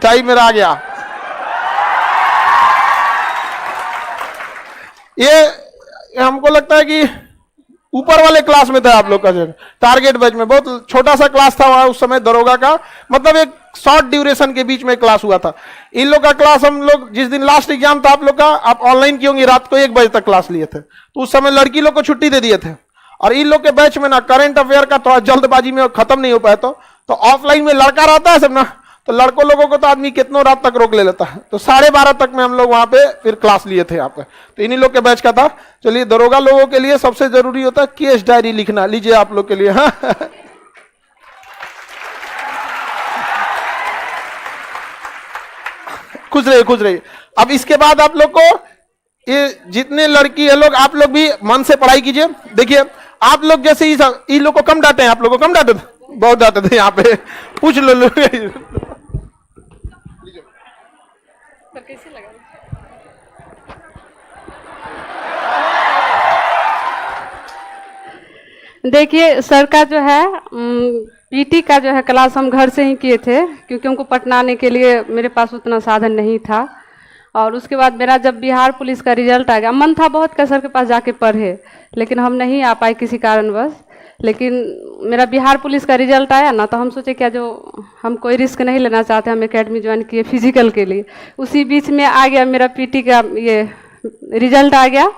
Time मेरा आ गया। ये हमको लगता है कि ऊपर वाले क्लास में था आप लोग का जो टारगेट बैच में, बहुत छोटा सा क्लास था वहां उस समय दरोगा का, मतलब एक शॉर्ट ड्यूरेशन के बीच में क्लास हुआ था। इन लोग का क्लास हम लोग जिस दिन लास्ट एग्जाम था आप लोग का, आप ऑनलाइन की होंगी, रात को 1 बजे तक क्लास लिए थे, तो उस समय लड़की लोग को छुट्टी दे दिए थे। और इन लोग के बैच में ना करंट अफेयर का थोड़ा जल्दबाजी में खत्म नहीं हो पाया, तो ऑफलाइन में लड़का रहता है सब ना, तो लड़कों लोगों को तो आदमी कितनों रात तक रोक ले लेता है, तो 12:30 तक में हम लोग वहां पे फिर क्लास लिए थे यहाँ पे, तो इन्हीं लोग के बैच का था। चलिए, दरोगा लोगों के लिए सबसे जरूरी होता है केस डायरी लिखना, लीजिए आप लोग के लिए। हाँ खुश रहिए, खुश रहिए। अब इसके बाद आप लोग को ये जितने लड़की है लोग, आप लोग भी मन से पढ़ाई कीजिए। देखिए आप लोग जैसे ही लोग को कम डांटे हैं, आप लोग को कम डांटे थे, बहुत डांटे थे यहाँ पे, पूछ लो लोग। कैसे लगा? देखिए सर का जो है पीटी का जो है क्लास हम घर से ही किए थे, क्योंकि हमको पटना आने के लिए मेरे पास उतना साधन नहीं था। और उसके बाद मेरा जब बिहार पुलिस का रिजल्ट आ गया, मन था बहुत का सर के पास जाके पढ़े, लेकिन हम नहीं आ पाए किसी कारणवश। लेकिन मेरा बिहार पुलिस का रिजल्ट आया ना, तो हम सोचे क्या जो हम कोई रिस्क नहीं लेना चाहते, हम एकेडमी ज्वाइन किए फिजिकल के लिए। उसी बीच में आ गया मेरा पीटी का ये रिजल्ट आ गया।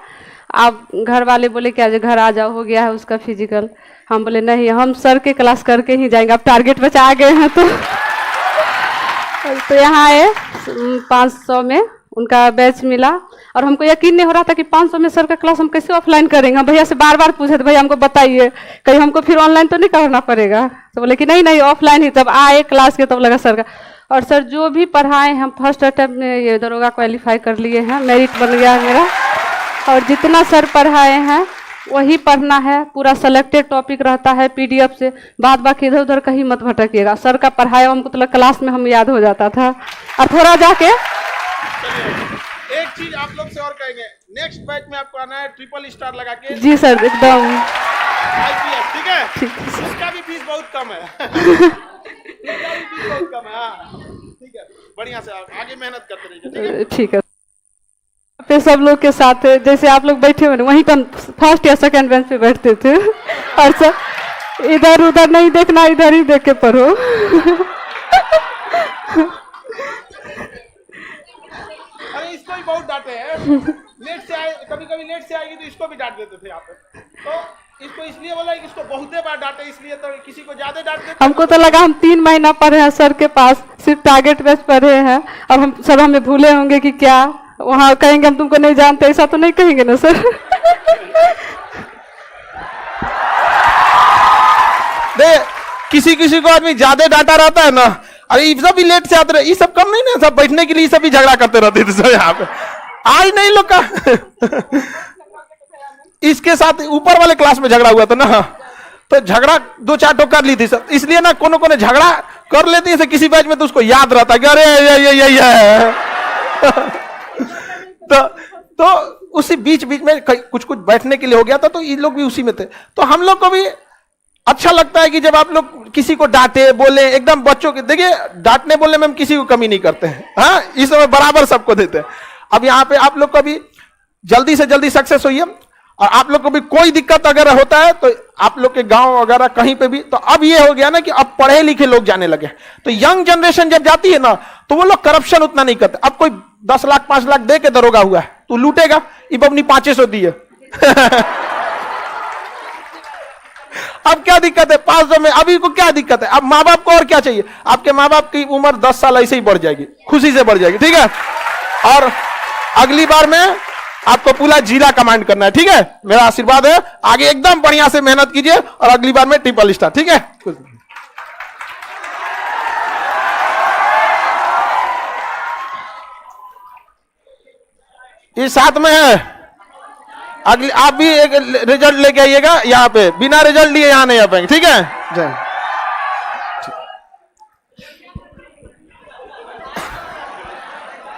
आप घर वाले बोले क्या जो घर आ जाओ, हो गया है उसका फिजिकल। हम बोले नहीं, हम सर के क्लास करके ही जाएंगे, अब टारगेट बचा आ गए हैं तो यहाँ आए 500 में उनका बैच मिला। और हमको यकीन नहीं हो रहा था कि 500 में सर का क्लास हम कैसे ऑफलाइन करेंगे। भैया से बार बार पूछे थे, भैया हमको बताइए कहीं हमको फिर ऑनलाइन तो नहीं करना पड़ेगा। तो बोले कि नहीं नहीं ऑफलाइन ही। तब आए क्लास के, तब लगा सर का। और सर जो भी पढ़ाए हम फर्स्ट अटेम्प्ट में ये दरोगा क्वालिफाई कर लिए हैं, मेरिट बन गया है मेरा। और जितना सर पढ़ाए हैं वही पढ़ना है, पूरा सेलेक्टेड टॉपिक रहता है पीडीएफ से, बाद बाकी इधर उधर कहीं मत भटकिएगा। सर का पढ़ाया हमको तो क्लास में हम याद हो जाता था। और थोड़ा जाके एक चीज आप लोग से और कहेंगे, नेक्स्ट बैच में आपको आना है ट्रिपल स्टार लगा के। जी सर एकदम IPS, ठीक है? इसका भी फीस बहुत कम है। इसका भी फीस बहुत कम है। हाँ ठीक है, बढ़िया से आप आगे मेहनत करते रहिए, ठीक है। पे सब लोग के साथ जैसे आप लोग बैठे हुए वहीं पर फर्स्ट या सेकंड बेंच पे बैठते थे। और सर इधर उधर नहीं देखना, इधर ही देख के पढ़ो। अरे इसको भी बहुत डांटे हैं, लेट से आए, कभी कभी लेट से आएगी तो इसको भी डांट देते थे यहाँ पे। तो इसको इसलिए बोला कि इसको बहुते बार डांटे, इसलिए तो किसी को ज्यादा डांट देते। हमको तो लगा हम 3 महीना पढ़े हैं सर के पास, सिर्फ टारगेट बेस पढ़े हैं, और हम सर हमें भूले होंगे कि क्या वहाँ कहेंगे हम तुमको नहीं जानते, ऐसा तो नहीं कहेंगे ना सर। दे किसी किसी को आदमी ज्यादा डांटा रहता है ना, अरे ये सब भी लेट से आते रहे, ये सब कम नहीं ना, सब बैठने के लिए सब भी झगड़ा करते रहते थे सब यहाँ पे। आज नहीं लोग का इसके साथ ऊपर वाले क्लास में झगड़ा हुआ था ना, तो झगड़ा 2-4 टोक कर ली थी सब, इसलिए ना कोनो झगड़ा कर लेती है किसी बैच में, तो उसको याद रहता है कि अरे ये तो उसी बीच में कुछ बैठने के लिए हो गया था, तो ये लोग भी उसी में थे। तो हम लोग को भी अच्छा लगता है कि जब आप लोग किसी को डांटे बोले, एकदम बच्चों के, देखिए डांटने बोलने में हम किसी को कमी नहीं करते हैं, हाँ इस समय बराबर सबको देते हैं। अब यहाँ पे आप लोग को भी जल्दी से जल्दी सक्सेस होइए, और आप लोग को भी कोई दिक्कत अगर होता है तो आप लोग के गांव वगैरह कहीं पे भी, तो अब ये हो गया ना कि अब पढ़े लिखे लोग जाने लगे, तो यंग जनरेशन जब जाती है ना, तो वो लोग करप्शन उतना नहीं करते। अब कोई 10 लाख 5 लाख दे के दरोगा हुआ है तो लूटेगा, ये अपनी 500 दी है। अब क्या दिक्कत है 500 में, अभी को क्या दिक्कत है? अब माँ बाप को और क्या चाहिए? आपके माँ बाप की उम्र 10 साल ऐसे ही बढ़ जाएगी, खुशी से बढ़ जाएगी, ठीक है? और अगली बार में आपको पूरा जिला कमांड करना है, ठीक है? मेरा आशीर्वाद है, आगे एकदम बढ़िया से मेहनत कीजिए, और अगली बार में ट्रिपल स्टार, ठीक है? ये साथ में है, अगली आप भी एक रिजल्ट लेके आइएगा यहाँ पे, बिना रिजल्ट लिए यहाँ नहीं आ पाएंगे, ठीक है? जय।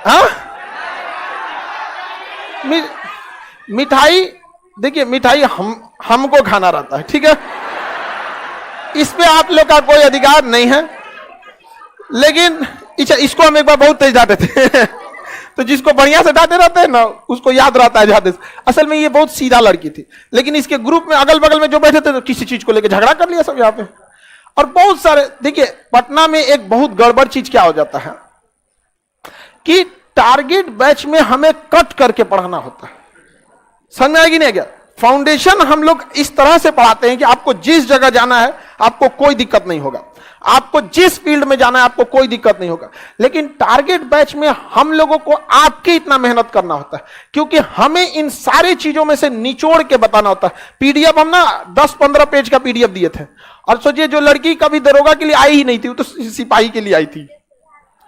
हाँ मिठाई, देखिए मिठाई हमको खाना रहता है, ठीक है? इस पे आप लोग का कोई अधिकार नहीं है, लेकिन अच्छा, इसको हम एक बार बहुत तेज डांटे थे तो जिसको बढ़िया से डांटे रहते हैं ना उसको याद रहता है ज्यादा। असल में ये बहुत सीधा लड़की थी, लेकिन इसके ग्रुप में अगल बगल में जो बैठे थे तो किसी चीज को लेकर झगड़ा कर लिया सब यहाँ पे। और बहुत सारे, देखिए पटना में एक बहुत गड़बड़ चीज क्या हो जाता है कि टारगेट बैच में हमें कट करके पढ़ाना होता है। समझ में आएगी नहीं क्या? फाउंडेशन हम लोग इस तरह से पढ़ाते हैं कि आपको जिस जगह जाना है आपको कोई दिक्कत नहीं होगा, आपको जिस फील्ड में जाना है आपको कोई दिक्कत नहीं होगा। लेकिन टारगेट बैच में हम लोगों को आपके इतना मेहनत करना होता है, क्योंकि हमें इन सारी चीजों में से निचोड़ के बताना होता है। पीडीएफ हम ना 10-15 पेज का पीडीएफ दिए थे, और सोचिए जो लड़की कभी दरोगा के लिए आई ही नहीं थी, वो तो सिपाही के लिए आई थी,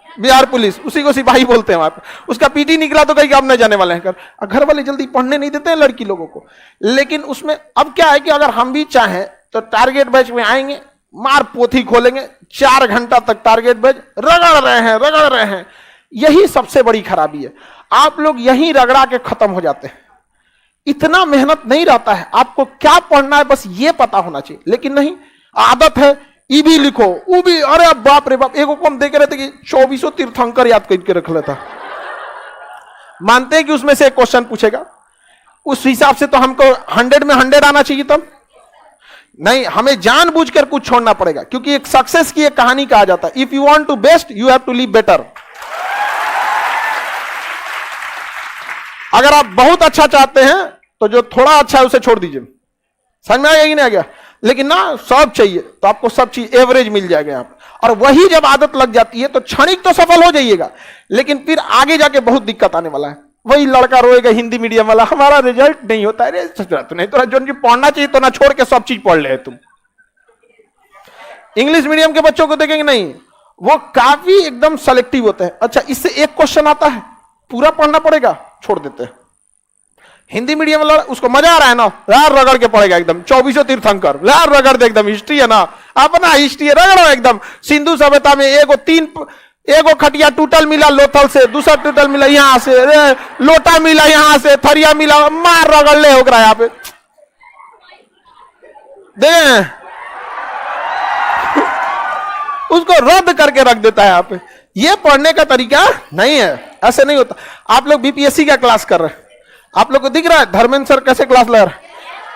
बिहार पुलिस, उसी को सिपाही बोलते हैं वहां पर। उसका पीटी निकला तो कहीं आप न जाने वाले हैं कर। घर वाले जल्दी पढ़ने नहीं देते हैं लड़की लोगों को। लेकिन उसमें अब क्या है कि अगर हम भी चाहें तो टारगेट बैच में आएंगे, मार पोथी खोलेंगे, 4 घंटा तक टारगेट बैच रगड़ रहे हैं। यही सबसे बड़ी खराबी है, आप लोग यही रगड़ा के खत्म हो जाते हैं। इतना मेहनत नहीं रहता है, आपको क्या पढ़ना है बस ये पता होना चाहिए। लेकिन नहीं, आदत है ई भी लिखो, वो भी, अरे बाप रे बाप। एक को हम देख रहे थे कि 2400 तीर्थंकर याद करके रख लेता। मानते हैं कि उसमें से एक क्वेश्चन पूछेगा, उस हिसाब से तो हमको 100 में 100 आना चाहिए। तब नहीं, हमें जानबूझकर कुछ छोड़ना पड़ेगा, क्योंकि एक सक्सेस की एक कहानी कहा जाता है, if you want to best you have to live better. अगर आप बहुत अच्छा चाहते हैं तो जो थोड़ा अच्छा है उसे छोड़ दीजिए। समझ में आ गया कि नहीं आ गया? लेकिन ना सब चाहिए तो आपको सब चीज एवरेज मिल जाएगा यहाँ पर। और वही जब आदत लग जाती है तो क्षणिक तो सफल हो जाइएगा, लेकिन फिर आगे जाके बहुत दिक्कत आने वाला है। वही लड़का रोएगा हिंदी मीडियम वाला, हमारा रिजल्ट नहीं होता है। तो नहीं तो जो पढ़ना चाहिए तो ना छोड़ के सब चीज पढ़ ले तुम। इंग्लिश मीडियम के बच्चों को देखेंगे नहीं, वो काफी एकदम सेलेक्टिव होते हैं। अच्छा, इससे एक क्वेश्चन आता है, पूरा पढ़ना पड़ेगा, छोड़ देते हैं। हिंदी मीडियम वाला उसको मजा आ रहा है ना, यार रगड़ के पड़ेगा एकदम 2400 तीर्थंकर, यार रगड़ दे एकदम। हिस्ट्री है ना, अपना हिस्ट्री रगड़ो एकदम। सिंधु सभ्यता में एगो खटिया टूटल मिला लोथल से, दूसरा टूटल मिला यहां से, लोटा मिला यहां से, थरिया मिला, मार रगड़ ले हो रहा यहाँ पे दे उसको रद्द करके रख देता है यहाँ पे। ये पढ़ने का तरीका नहीं है, ऐसे नहीं होता। आप लोग बीपीएससी का क्लास कर रहे हैं, आप लोग को दिख रहा है धर्मेंद्र सर कैसे क्लास ले रहे हैं,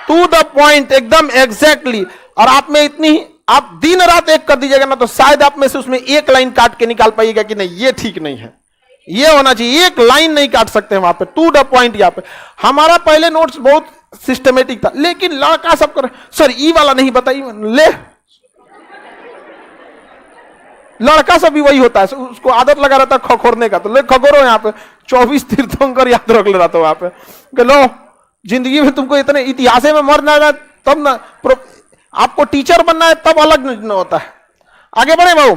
टू द पॉइंट एकदम एग्जैक्टली। और आप में इतनी, आप दिन रात एक कर दीजिएगा ना तो शायद आप में से उसमें एक लाइन काट के निकाल पाइएगा कि नहीं ये ठीक नहीं है, ये होना चाहिए। एक लाइन नहीं काट सकते वहां पे, टू द पॉइंट। यहाँ पे हमारा पहले नोट्स बहुत सिस्टमेटिक था, लेकिन लड़का सब कर सर ई वाला नहीं बताइए, ले लड़का सब भी वही होता है, उसको आदत लगा रहता है खखोरने का, तो ले खखोरो यहाँ पे 24 तीर्थंकर याद रख ले रहा था वहां पे। लो जिंदगी में तुमको इतने इतिहास में मरना है तब ना, आपको टीचर बनना है तब अलग होता है। आगे बढ़े भाऊ।